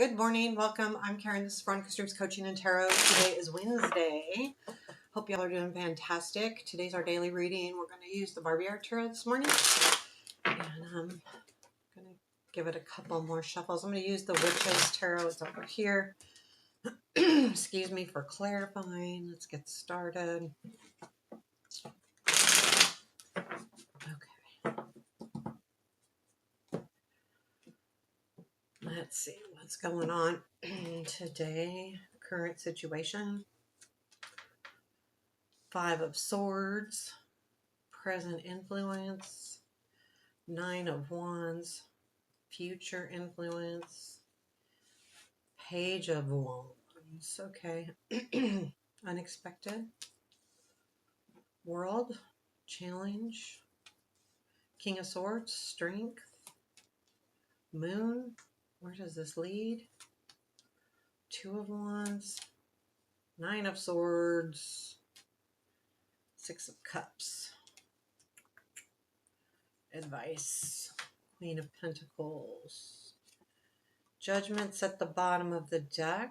Good morning. Welcome. I'm Karen. This is Veronica Streams Coaching and Tarot. Today is Wednesday. Hope y'all are doing fantastic. Today's our daily reading. We're going to use the Barbieri Tarot this morning. And I'm going to give it a couple more shuffles. I'm going to use the Witch's Tarot. It's over here. Excuse me for clarifying. Let's get started. Okay. Let's see what's going on today. Current situation. 5 of Swords. Present influence. 9 of Wands. Future influence. Page of Wands. Okay. Unexpected. World. Challenge. King of Swords. Strength. Moon. Where does this lead? 2 of Wands. 9 of Swords. 6 of Cups. Advice. Queen of Pentacles. Judgment's at the bottom of the deck.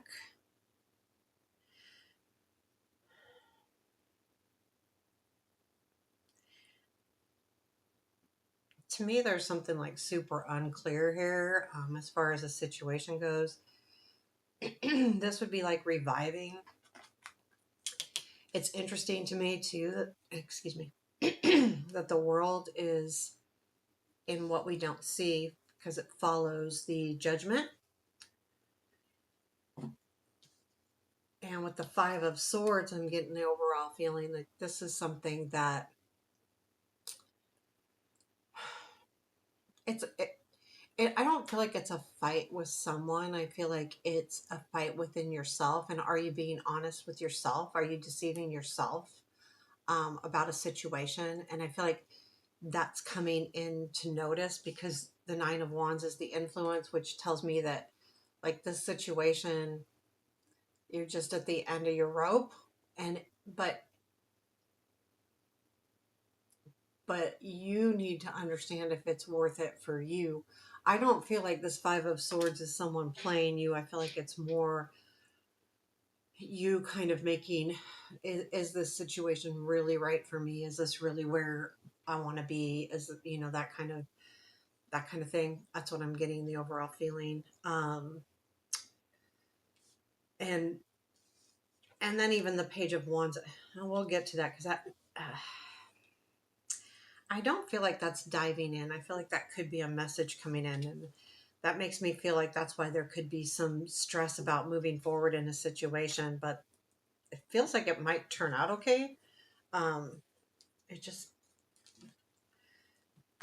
To me, there's something like super unclear here as far as the situation goes. This would be like reviving. It's interesting to me too that, excuse me, that the world is in what we don't see because it follows the judgment. And with the 5 of Swords, I'm getting the overall feeling that this is something that I don't feel like it's a fight with someone. I feel like it's a fight within yourself. And are you being honest with yourself? Are you deceiving yourself about a situation? And I feel like that's coming into notice because the 9 of Wands is the influence, which tells me that like this situation, you're just at the end of your rope. But you need to understand if it's worth it for you. I don't feel like this 5 of Swords is someone playing you. I feel like it's more you kind of making, is this situation really right for me? Is this really where I want to be? Is, you know, that kind of thing. That's what I'm getting the overall feeling. And then even the Page of Wands, we'll get to that because I don't feel like that's diving in. I feel like that could be a message coming in, and that makes me feel like that's why there could be some stress about moving forward in a situation, but it feels like it might turn out okay. It just,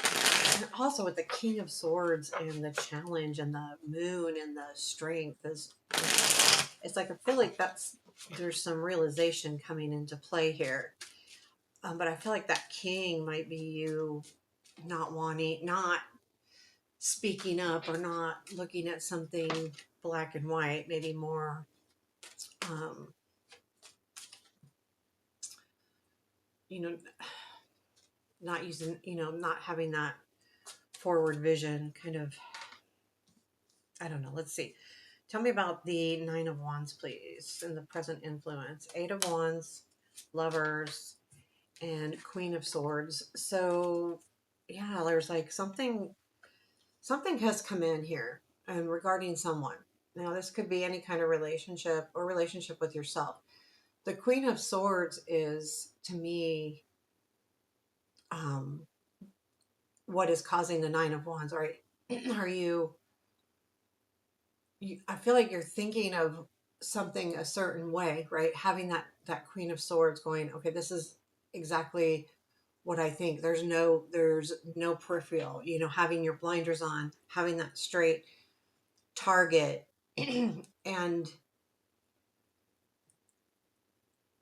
and also with the King of Swords and the challenge and the moon and the strength is, it's like I feel like there's some realization coming into play here. But I feel like that king might be you not speaking up or not looking at something black and white, maybe more not using, not having that forward vision kind of, I don't know. Let's see. Tell me about the 9 of Wands, please, and the present influence. 8 of Wands, Lovers, and Queen of Swords. So, yeah, there's like something has come in here and regarding someone. Now, this could be any kind of relationship or relationship with yourself. The Queen of Swords is, to me, what is causing the 9 of Wands, right? Are you, I feel like you're thinking of something a certain way, right? Having that Queen of Swords going, okay, this is exactly what I think. There's no peripheral, having your blinders on, having that straight target. and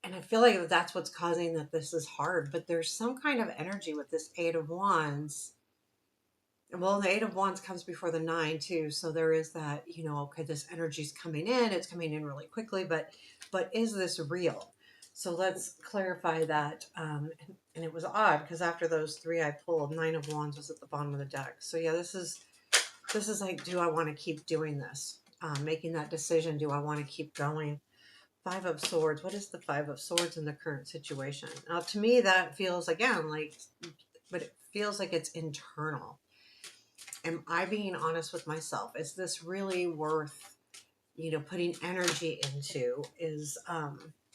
I feel like that's what's causing that this is hard, but there's some kind of energy with this 8 of Wands. Well, the 8 of Wands comes before the 9 too, so there is that, okay, this energy's coming in, it's coming in really quickly, but is this real? So let's clarify that. And it was odd because after those 3 I pulled, 9 of Wands was at the bottom of the deck. So yeah, this is like, do I want to keep doing this? making that decision. Do I want to keep going? Five of Swords. What is the Five of Swords in the current situation? Now, to me, that feels, again, like, but it feels like it's internal. Am I being honest with myself? Is this really worth, putting energy into?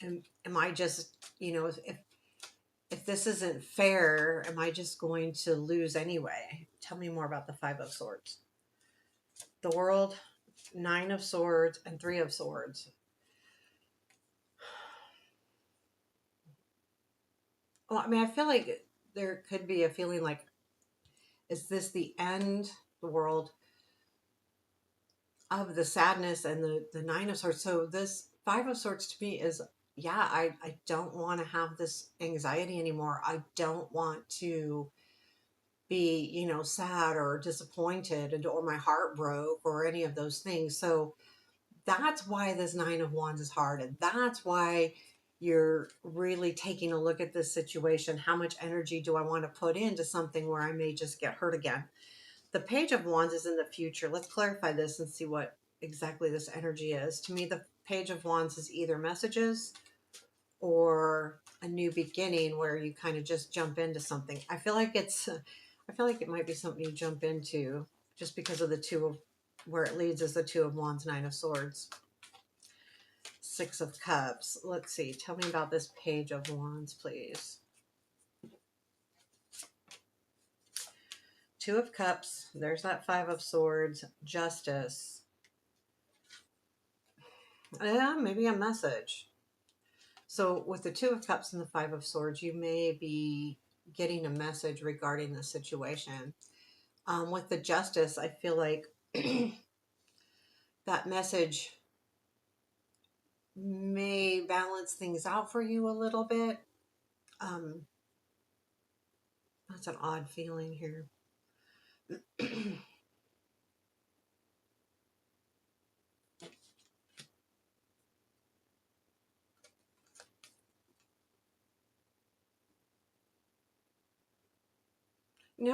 Am I just, if this isn't fair, am I just going to lose anyway? Tell me more about the Five of Swords. The World, Nine of Swords, and Three of Swords. Well, I mean, I feel like there could be a feeling like, is this the end, the world, of the sadness and the Nine of Swords? So this Five of Swords to me is, yeah, I don't want to have this anxiety anymore. I don't want to be, sad or disappointed, or my heart broke or any of those things. So that's why this Nine of Wands is hard. And that's why you're really taking a look at this situation. How much energy do I want to put into something where I may just get hurt again? The Page of Wands is in the future. Let's clarify this and see what exactly this energy is. To me, the Page of Wands is either messages or a new beginning where you kind of just jump into something. I feel like it might be something you jump into just because of the two of, where it leads is the Two of Wands, Nine of Swords, Six of Cups. Let's see. Tell me about this Page of Wands, please. Two of Cups. There's that Five of Swords. Justice. Yeah, maybe a message. So with the Two of Cups and the Five of Swords, you may be getting a message regarding the situation. With the Justice, I feel like that message may balance things out for you a little bit. That's an odd feeling here.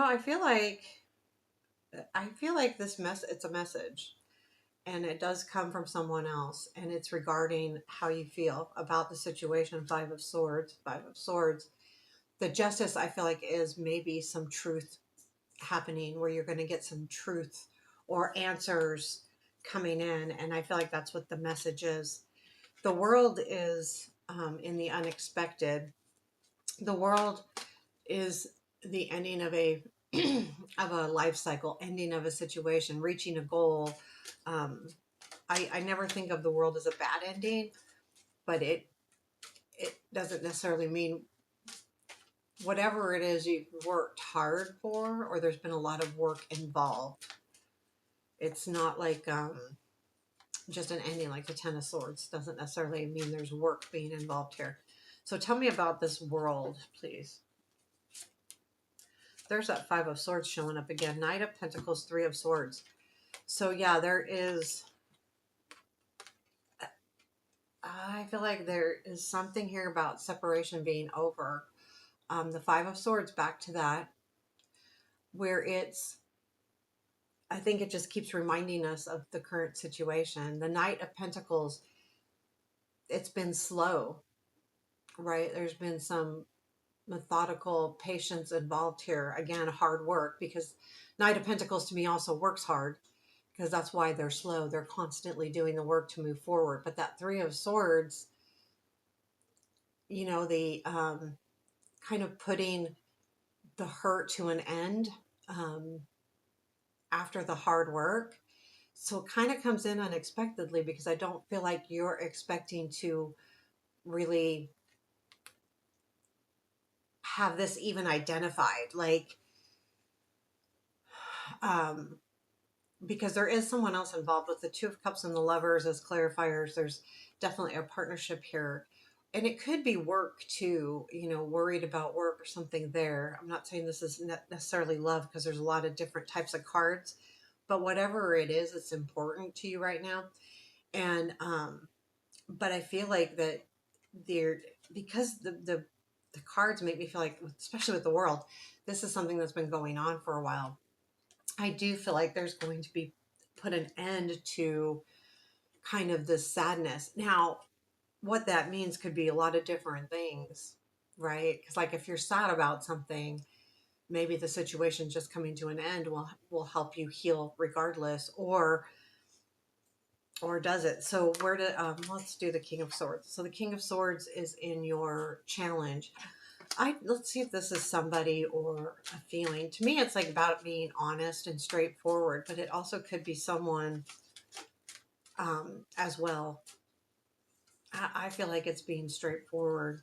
I feel like it's a message, and it does come from someone else, and it's regarding how you feel about the situation. Five of Swords, Five of Swords. The Justice, I feel like, is maybe some truth happening where you're going to get some truth or answers coming in, and I feel like that's what the message is. The World is in the unexpected. The World is the ending of a of a life cycle, ending of a situation, reaching a goal. Um, I never think of the World as a bad ending, but it doesn't necessarily mean whatever it is you've worked hard for, or there's been a lot of work involved. It's not like just an ending like the Ten of Swords. Doesn't necessarily mean there's work being involved here. So tell me about this World, please. There's that Five of Swords showing up again. Knight of Pentacles, Three of Swords. So yeah, I feel like there is something here about separation being over. The Five of Swords, back to that, where I think it just keeps reminding us of the current situation. The Knight of Pentacles, it's been slow, right? There's been some methodical patience involved here. Again, hard work, because Knight of Pentacles to me also works hard, because that's why they're slow. They're constantly doing the work to move forward. But that Three of Swords, the kind of putting the hurt to an end um, after the hard work. So it kind of comes in unexpectedly, because I don't feel like you're expecting to really have this even identified. Like, um, because there is someone else involved with the Two of Cups and the Lovers as clarifiers. There's definitely a partnership here. And it could be work too, worried about work or something there. I'm not saying this is necessarily love, because there's a lot of different types of cards. But whatever it is, it's important to you right now. And, but I feel like that they're, because the cards make me feel like, especially with the World, this is something that's been going on for a while. I do feel like there's going to be put an end to kind of this sadness. Now, what that means could be a lot of different things, right? Because like if you're sad about something, maybe the situation just coming to an end will help you heal regardless, or does it? So where do let's do the King of Swords. So the King of Swords is in your challenge. Let's see if this is somebody or a feeling. To me, it's like about being honest and straightforward, but it also could be someone as well. I feel like it's being straightforward.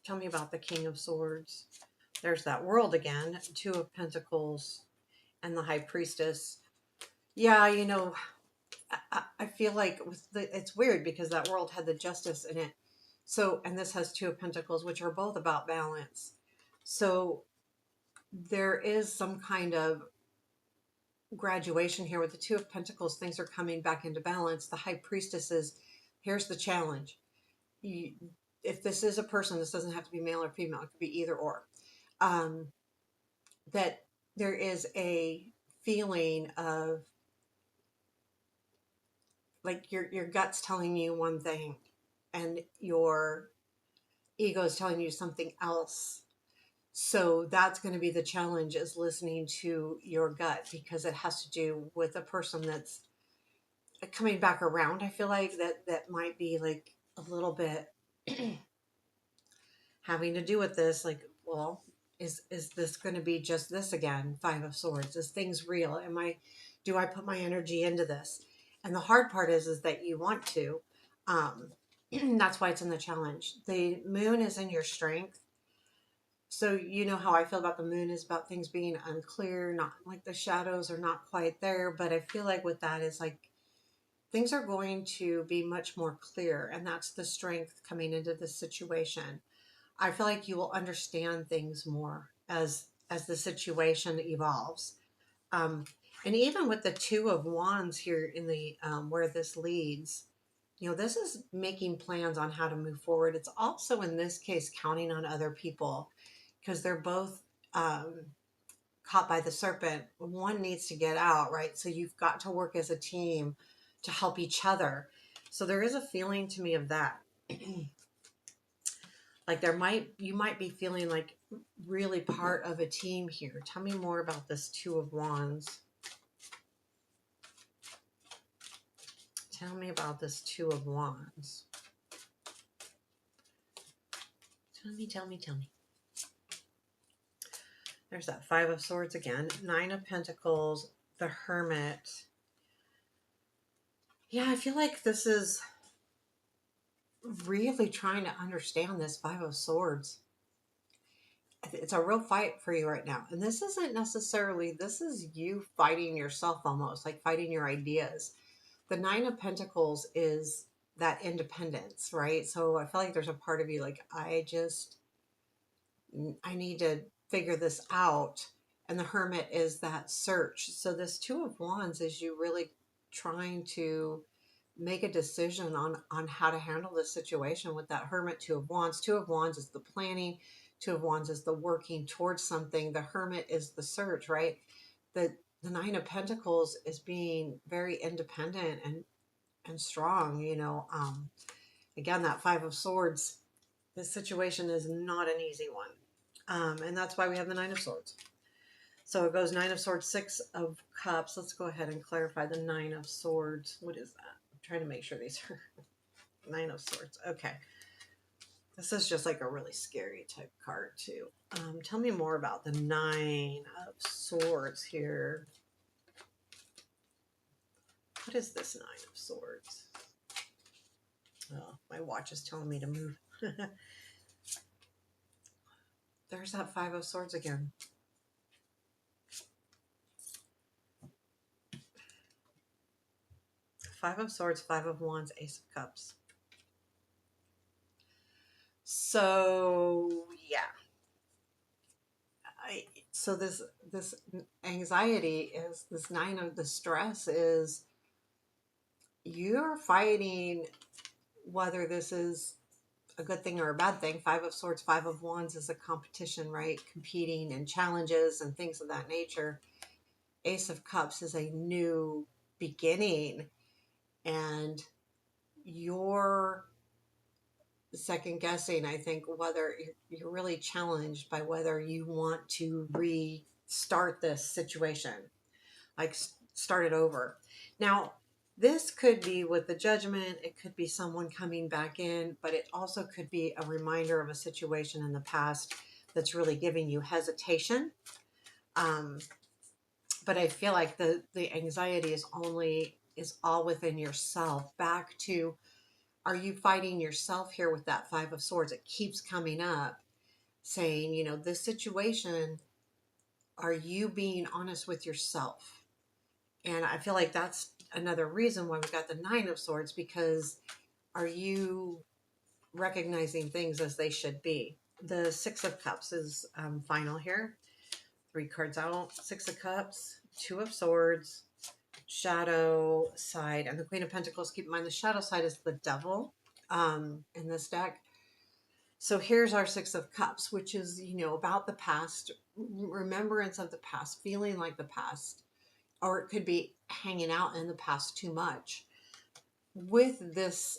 Tell me about the King of Swords. There's that World again, Two of Pentacles, and the High Priestess. Yeah, you know, I feel like it's weird because that World had the Justice in it. So, and this has Two of Pentacles, which are both about balance. So there is some kind of graduation here with the Two of Pentacles. Things are coming back into balance. The High Priestess is, here's the challenge. If this is a person, this doesn't have to be male or female. It could be either or. Um, that there is a feeling of like your gut's telling you one thing and your ego is telling you something else. So that's going to be the challenge, is listening to your gut, because it has to do with a person that's coming back around. I feel like that might be like a little bit having to do with this. Like, well, is this going to be just this again? Five of Swords. Is things real? Do I put my energy into this? And the hard part is that you want to. Um, that's why it's in the challenge. The moon is in your strength. So you know how I feel about the moon, is about things being unclear, not like the shadows are not quite there. But I feel like with that is like things are going to be much more clear, and that's the strength coming into this situation. I feel like you will understand things more as the situation evolves. Um, and even with the Two of Wands here in the where this leads, you know, this is making plans on how to move forward. It's also in this case counting on other people, because they're both caught by the serpent. One needs to get out, right? So you've got to work as a team to help each other. So there is a feeling to me of that. Like you might be feeling like really part of a team here. Tell me more about this Two of Wands. Tell me about this Two of Wands. Tell me. There's that Five of Swords again. Nine of Pentacles, the Hermit. Yeah, I feel like this is really trying to understand this Five of Swords. It's a real fight for you right now. And this isn't necessarily, this is you fighting yourself almost, like fighting your ideas. The Nine of Pentacles is that independence, right? So I feel like there's a part of you like, I need to figure this out. And the Hermit is that search. So this Two of Wands is you really trying to make a decision on how to handle this situation with that Hermit. Two of Wands. Two of Wands is the planning. Two of Wands is the working towards something. The Hermit is the search, right? The Nine of Pentacles is being very independent and strong, you know. Again, that Five of Swords, this situation is not an easy one. And that's why we have the Nine of Swords. So it goes Nine of Swords, Six of Cups. Let's go ahead and clarify the Nine of Swords. What is that? I'm trying to make sure these are Nine of Swords. Okay. This is just like a really scary type card too. Tell me more about the Nine of Swords here. What is this Nine of Swords? Oh, my watch is telling me to move. There's that Five of Swords again. Five of Swords, Five of Wands, Ace of Cups. So yeah, so this anxiety is this Nine of the stress is you're fighting whether this is a good thing or a bad thing. Five of Swords, Five of Wands is a competition, right? Competing and challenges and things of that nature. Ace of Cups is a new beginning, and you're second guessing, I think, whether you're really challenged by whether you want to restart this situation, like start it over. Now, this could be with the judgment, it could be someone coming back in, but it also could be a reminder of a situation in the past that's really giving you hesitation. Um, but I feel like the anxiety is all within yourself. Back to, are you fighting yourself here with that Five of Swords? It keeps coming up saying, this situation, are you being honest with yourself? And I feel like that's another reason why we got the Nine of Swords, because are you recognizing things as they should be? The Six of Cups is final here. 3 cards out. Six of Cups, Two of Swords, shadow side, and the Queen of Pentacles. Keep in mind the shadow side is the devil in this deck. So here's our Six of Cups, which is, about the past, remembrance of the past, feeling like the past, or it could be hanging out in the past too much. With this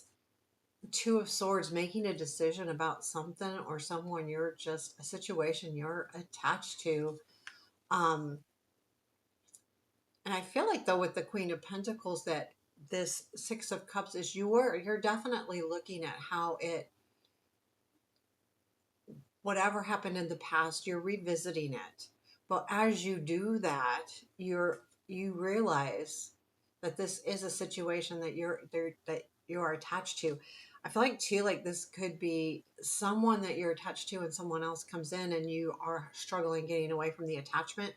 Two of Swords, making a decision about something or someone, you're just a situation you're attached to. And I feel like, though, with the Queen of Pentacles, that this Six of Cups is you're definitely looking at how whatever happened in the past, you're revisiting it. But as you do that, you realize that this is a situation that you're there, that you are attached to. I feel like too, like this could be someone that you're attached to and someone else comes in and you are struggling getting away from the attachment.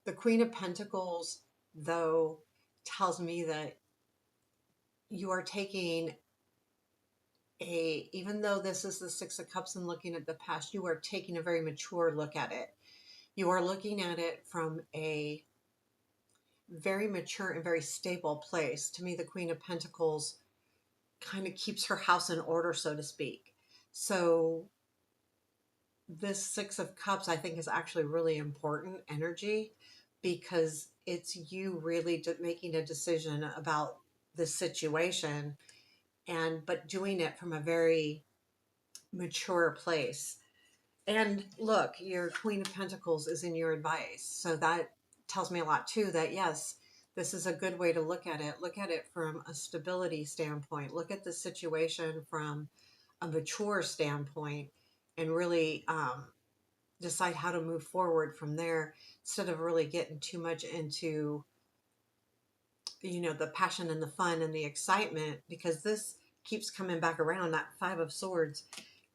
The Queen of Pentacles, though, tells me that you are taking even though this is the Six of Cups and looking at the past, you are taking a very mature look at it. You are looking at it from a very mature and very stable place. To me, the Queen of Pentacles kind of keeps her house in order, so to speak. So this Six of Cups, I think, is actually really important energy, because it's you really making a decision about this situation, but doing it from a very mature place. And look, your Queen of Pentacles is in your advice. So that tells me a lot too, that yes, this is a good way to look at it. Look at it from a stability standpoint. Look at the situation from a mature standpoint, and really decide how to move forward from there, instead of really getting too much into, the passion and the fun and the excitement, because this keeps coming back around. That Five of Swords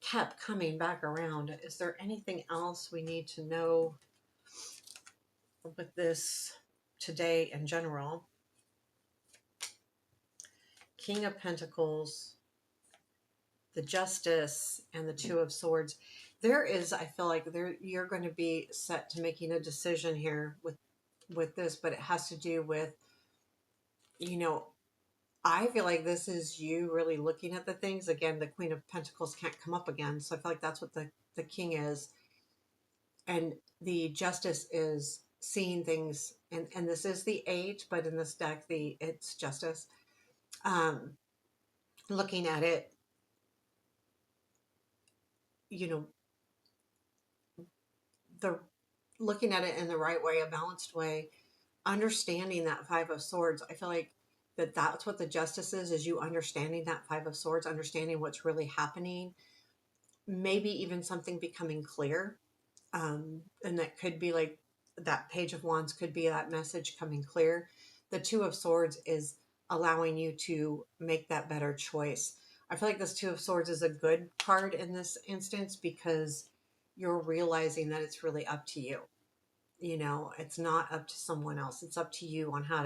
kept coming back around. Is there anything else we need to know with this today in general? King of Pentacles, the Justice, and the Two of Swords. There is, I feel like you're going to be set to making a decision here with this, but it has to do with, I feel like this is you really looking at the things. Again, the Queen of Pentacles can't come up again. So I feel like that's what the King is. And the Justice is seeing things. And this is the Eight, but in this deck, it's Justice. Looking at it, you know, the looking at it in the right way, a balanced way, understanding that Five of Swords. I feel like that's what the Justice is you understanding that Five of Swords, understanding what's really happening, maybe even something becoming clear. And that could be like that Page of Wands could be that message coming clear. The Two of Swords is allowing you to make that better choice. I feel like this Two of Swords is a good card in this instance, because you're realizing that it's really up to you. It's not up to someone else. It's up to you on how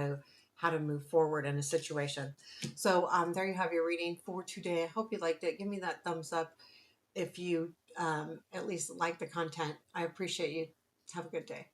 to move forward in a situation. So there you have your reading for today. I hope you liked it. Give me that thumbs up if you at least like the content. I appreciate you. Have a good day.